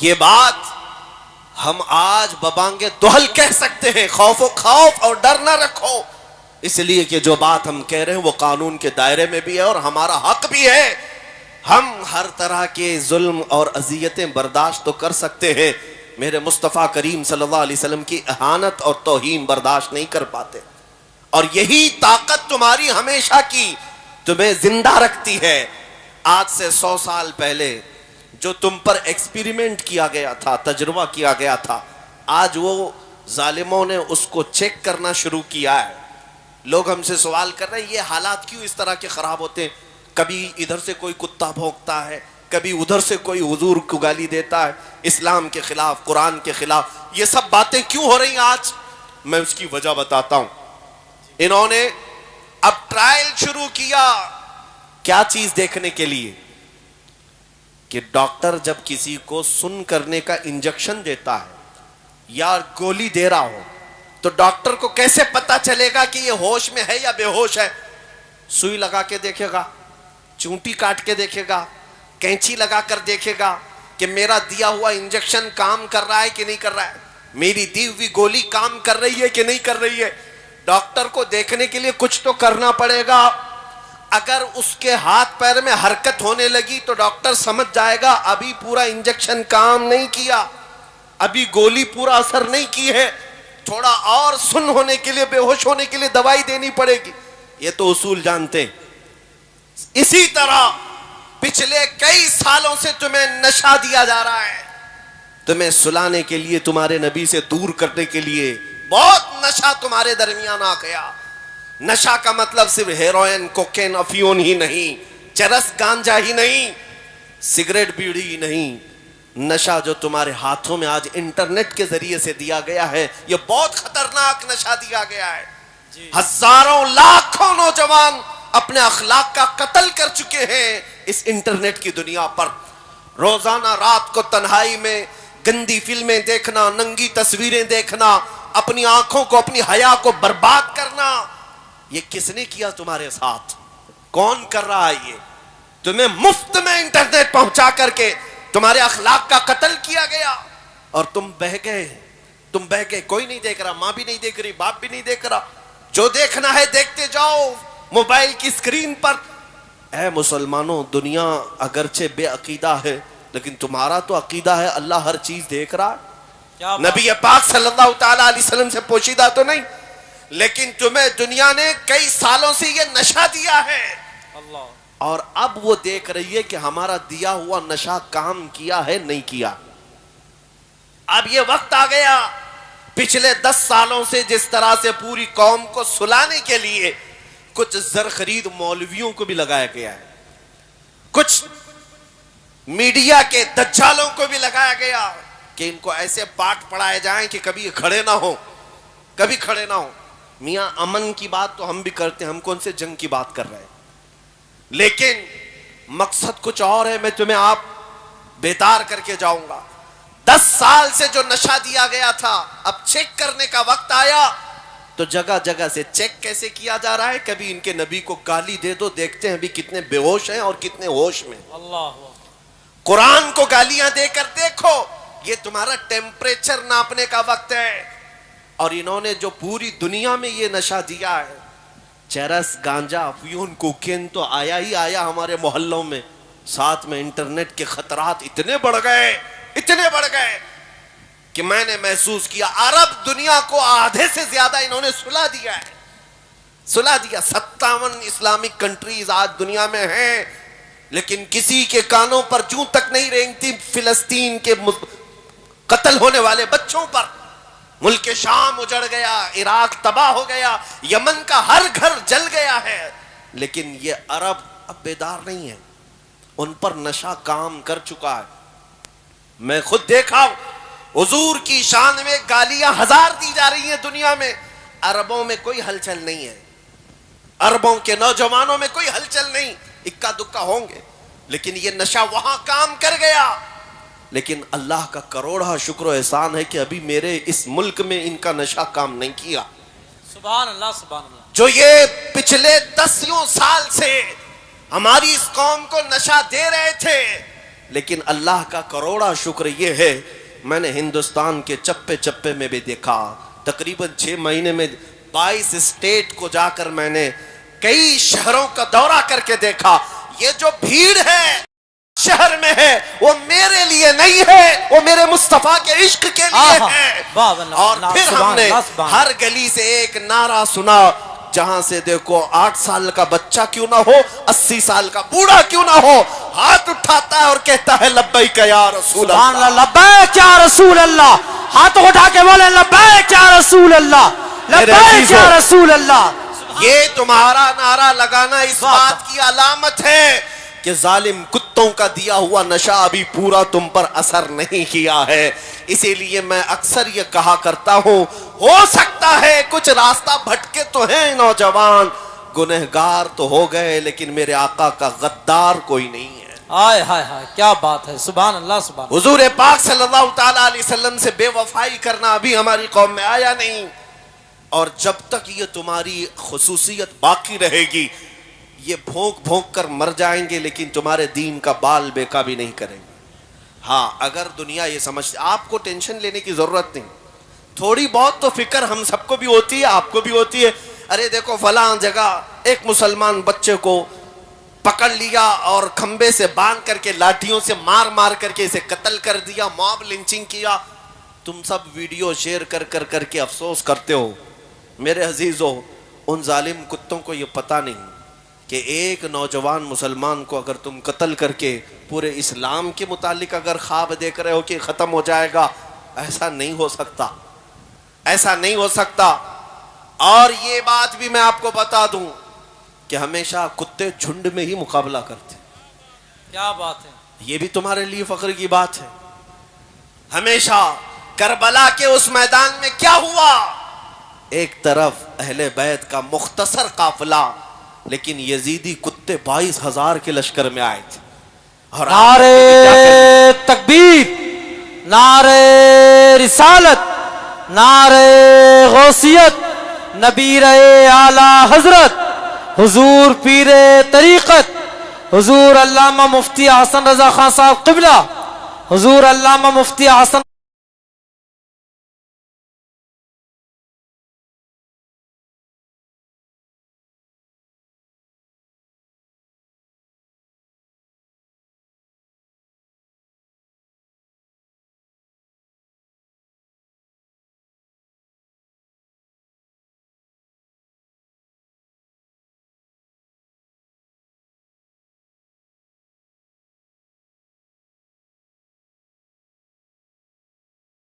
یہ بات ہم آج ببانگے دہل کہہ سکتے ہیں، خوف اور ڈر نہ رکھو، اس لیے کہ جو بات ہم کہہ رہے ہیں وہ قانون کے دائرے میں بھی ہے اور ہمارا حق بھی ہے۔ ہم ہر طرح کے ظلم اور اذیتیں برداشت تو کر سکتے ہیں، میرے مصطفیٰ کریم صلی اللہ علیہ وسلم کی اہانت اور توہین برداشت نہیں کر پاتے، اور یہی طاقت تمہاری ہمیشہ کی تمہیں زندہ رکھتی ہے۔ آج سے 100 سال پہلے جو تم پر ایکسپیریمنٹ کیا گیا تھا، تجربہ کیا گیا تھا، آج وہ ظالموں نے اس کو چیک کرنا شروع کیا ہے۔ لوگ ہم سے سوال کر رہے ہیں یہ حالات کیوں اس طرح کے خراب ہوتے ہیں، کبھی ادھر سے کوئی کتا بھونکتا ہے، کبھی ادھر سے کوئی حضور کو گالی دیتا ہے، اسلام کے خلاف، قرآن کے خلاف، یہ سب باتیں کیوں ہو رہی ہیں آج؟ میں اس کی وجہ بتاتا ہوں۔ انہوں نے اب ٹرائل شروع کیا، کیا چیز دیکھنے کے لیے کہ ڈاکٹر جب کسی کو سن کرنے کا انجیکشن دیتا ہے یا گولی دے رہا ہو تو ڈاکٹر کو کیسے پتا چلے گا کہ یہ ہوش میں ہے یا بے ہوش ہے؟ سوئی لگا کے دیکھے گا، چونٹی کاٹ کے دیکھے گا، کینچی لگا کر دیکھے گا کہ میرا دیا ہوا انجیکشن کام کر رہا ہے کہ نہیں کر رہا ہے، میری دی ہوئی گولی کام کر رہی ہے کہ نہیں کر رہی ہے۔ ڈاکٹر کو دیکھنے کے لیے کچھ تو کرنا پڑے گا۔ اگر اس کے ہاتھ پیر میں حرکت ہونے لگی تو ڈاکٹر سمجھ جائے گا ابھی پورا انجیکشن کام نہیں کیا، ابھی گولی پورا اثر نہیں کی ہے، تھوڑا اور سن ہونے کے لیے، بے ہوش ہونے کے لیے دوائی دینی پڑے گی۔ یہ تو اصول جانتے ہیں۔ اسی طرح پچھلے کئی سالوں سے تمہیں نشہ دیا جا رہا ہے، تمہیں سلانے کے لیے، تمہارے نبی سے دور کرنے کے لیے بہت نشہ تمہارے درمیان آ گیا۔ نشہ کا مطلب صرف ہیروئن، کوکین، افیون ہی نہیں، چرس، گانجا ہی نہیں، سگریٹ، بیڑی ہی نہیں، نشہ جو تمہارے ہاتھوں میں آج انٹرنیٹ کے ذریعے سے دیا گیا ہے، یہ بہت خطرناک نشہ دیا گیا ہے۔ ہزاروں لاکھوں نوجوان اپنے اخلاق کا قتل کر چکے ہیں اس انٹرنیٹ کی دنیا پر۔ روزانہ رات کو تنہائی میں گندی فلمیں دیکھنا، ننگی تصویریں دیکھنا، اپنی آنکھوں کو، اپنی حیا کو برباد کرنا، یہ کس نے کیا تمہارے ساتھ؟ کون کر رہا ہے یہ؟ تمہیں مفت میں انٹرنیٹ پہنچا کر کے تمہارے اخلاق کا قتل کیا گیا اور تم بہہ گئے، کوئی نہیں دیکھ رہا، ماں بھی نہیں دیکھ رہی، باپ بھی نہیں دیکھ رہا، جو دیکھنا ہے دیکھتے جاؤ موبائل کی اسکرین پر۔ اے مسلمانوں، دنیا اگرچہ بے عقیدہ ہے لیکن تمہارا تو عقیدہ ہے اللہ ہر چیز دیکھ رہا ہے۔ نبی پاک صلی اللہ تعالی علیہ وسلم سے پوشیدہ تو نہیں، لیکن تمہیں دنیا نے کئی سالوں سے یہ نشہ دیا ہے، اور اب وہ دیکھ رہی ہے کہ ہمارا دیا ہوا نشہ کام کیا ہے نہیں کیا۔ اب یہ وقت آ گیا، پچھلے 10 سالوں سے جس طرح سے پوری قوم کو سلانے کے لیے کچھ زر خرید مولویوں کو بھی لگایا گیا ہے، کچھ میڈیا کے دجالوں کو بھی لگایا گیا کہ ان کو ایسے پاٹ پڑھائے جائیں کہ کبھی کھڑے نہ ہو، کبھی کھڑے نہ ہو۔ میاں امن کی بات تو ہم بھی کرتے ہیں، ہم کون سے جنگ کی بات کر رہے ہیں، لیکن مقصد کچھ اور ہے۔ میں تمہیں آپ بیدار کر کے جاؤں گا۔ 10 سال سے جو نشہ دیا گیا تھا، اب چیک کرنے کا وقت آیا تو جگہ جگہ سے چیک کیسے کیا جا رہا ہے؟ کبھی ان کے نبی کو گالی دے دو، دیکھتے ہیں ابھی کتنے بے ہوش ہیں اور کتنے ہوش میں۔ قرآن کو گالیاں دے کر دیکھو، یہ تمہارا ٹیمپریچر ناپنے کا وقت ہے۔ اور انہوں نے جو پوری دنیا میں یہ نشہ دیا ہے، چرس، گانجا، افیون، کوکین تو آیا ہی آیا ہمارے محلوں میں، ساتھ میں انٹرنیٹ کے خطرات اتنے بڑھ گئے کہ میں نے محسوس کیا عرب دنیا کو آدھے سے زیادہ انہوں نے سلا دیا ہے، سلا دیا۔ 57 اسلامک کنٹریز آج دنیا میں ہیں، لیکن کسی کے کانوں پر جوں تک نہیں رینگتی فلسطین کے قتل ہونے والے بچوں پر۔ ملک شام اجڑ گیا، عراق تباہ ہو گیا، یمن کا ہر گھر جل گیا ہے، لیکن یہ عرب اب بیدار نہیں ہے، ان پر نشہ کام کر چکا ہے۔ میں خود دیکھا ہوں، حضور کی شان میں گالیاں 1000 دی جا رہی ہیں دنیا میں، عربوں میں کوئی ہلچل نہیں ہے، عربوں کے نوجوانوں میں کوئی ہلچل نہیں، اکا دکا ہوں گے، لیکن یہ نشہ وہاں کام کر گیا۔ لیکن اللہ کا کروڑا شکر و احسان ہے کہ ابھی میرے اس ملک میں ان کا نشہ کام نہیں کیا۔ سبحان اللہ، سبحان اللہ۔ جو یہ پچھلے 10 سال سے ہماری اس قوم کو نشہ دے رہے تھے، لیکن اللہ کا کروڑا شکر یہ ہے میں نے ہندوستان کے چپے چپے میں بھی دیکھا، تقریباً 6 مہینے میں 22 اسٹیٹ کو جا کر میں نے کئی شہروں کا دورہ کر کے دیکھا، یہ جو بھیڑ ہے شہر میں ہے وہ میرے لیے نہیں ہے، وہ میرے مصطفیٰ کے عشق کے لیے ہے۔ اور پھر ہم نے ہر گلی سے ایک نعرہ سنا، جہاں سے دیکھو 8 سال کا بچہ کیوں نہ ہو، 80 سال کا بوڑھا کیوں نہ ہو، ہاتھ اٹھاتا ہے اور کہتا ہے لبیک یا رسول سبحان اللہ، اللہ، لبیک یا رسول اللہ، ہاتھ اٹھا کے بولے لبیک یا رسول اللہ، لبیک یا رسول اللہ۔ یہ تمہارا نعرہ لگانا اس بات کی علامت ہے کہ ظالم کتوں کا دیا ہوا نشہ ابھی پورا تم پر اثر نہیں کیا ہے۔ اسی لیے میں اکثر یہ کہا کرتا ہوں، ہو سکتا ہے کچھ راستہ بھٹکے تو ہیں نوجوان، گنہگار تو ہو گئے، لیکن میرے آقا کا غدار کوئی نہیں ہے۔ آئے ہائے ہائے، کیا بات ہے، سبحان اللہ سبحان اللہ۔ حضور پاک صلی اللہ تعالیٰ علیہ وسلم سے بے وفائی کرنا ابھی ہماری قوم میں آیا نہیں، اور جب تک یہ تمہاری خصوصیت باقی رہے گی یہ بھونک بھونک کر مر جائیں گے، لیکن تمہارے دین کا بال بیکا بھی نہیں کریں گے۔ ہاں اگر دنیا یہ سمجھتے، آپ کو ٹینشن لینے کی ضرورت نہیں، تھوڑی بہت تو فکر ہم سب کو بھی ہوتی ہے، آپ کو بھی ہوتی ہے۔ ارے دیکھو فلاں جگہ ایک مسلمان بچے کو پکڑ لیا اور کھمبے سے باندھ کر کے لاٹھیوں سے مار مار کر کے اسے قتل کر دیا، موب لنچنگ کیا، تم سب ویڈیو شیئر کر کر کر کے افسوس کرتے ہو۔ میرے عزیزو، ان ظالم کتوں کو یہ پتہ نہیں کہ ایک نوجوان مسلمان کو اگر تم قتل کر کے پورے اسلام کے متعلق اگر خواب دیکھ رہے ہو کہ ختم ہو جائے گا، ایسا نہیں ہو سکتا، ایسا نہیں ہو سکتا۔ اور یہ بات بھی میں آپ کو بتا دوں کہ ہمیشہ کتے جھنڈ میں ہی مقابلہ کرتے، کیا بات ہے، یہ بھی تمہارے لیے فخر کی بات ہے۔ ہمیشہ کربلا کے اس میدان میں کیا ہوا، ایک طرف اہل بیت کا مختصر قافلہ، لیکن یزیدی کتے 22,000 کے لشکر میں آئے تھے، اور نعرے تکبیر، نعرے رسالت، نعرے غوثیت، نبیر اعلیٰ حضرت حضور پیر طریقت، حضور علامہ مفتی حسن رضا خان صاحب قبلہ، حضور علامہ مفتی حسن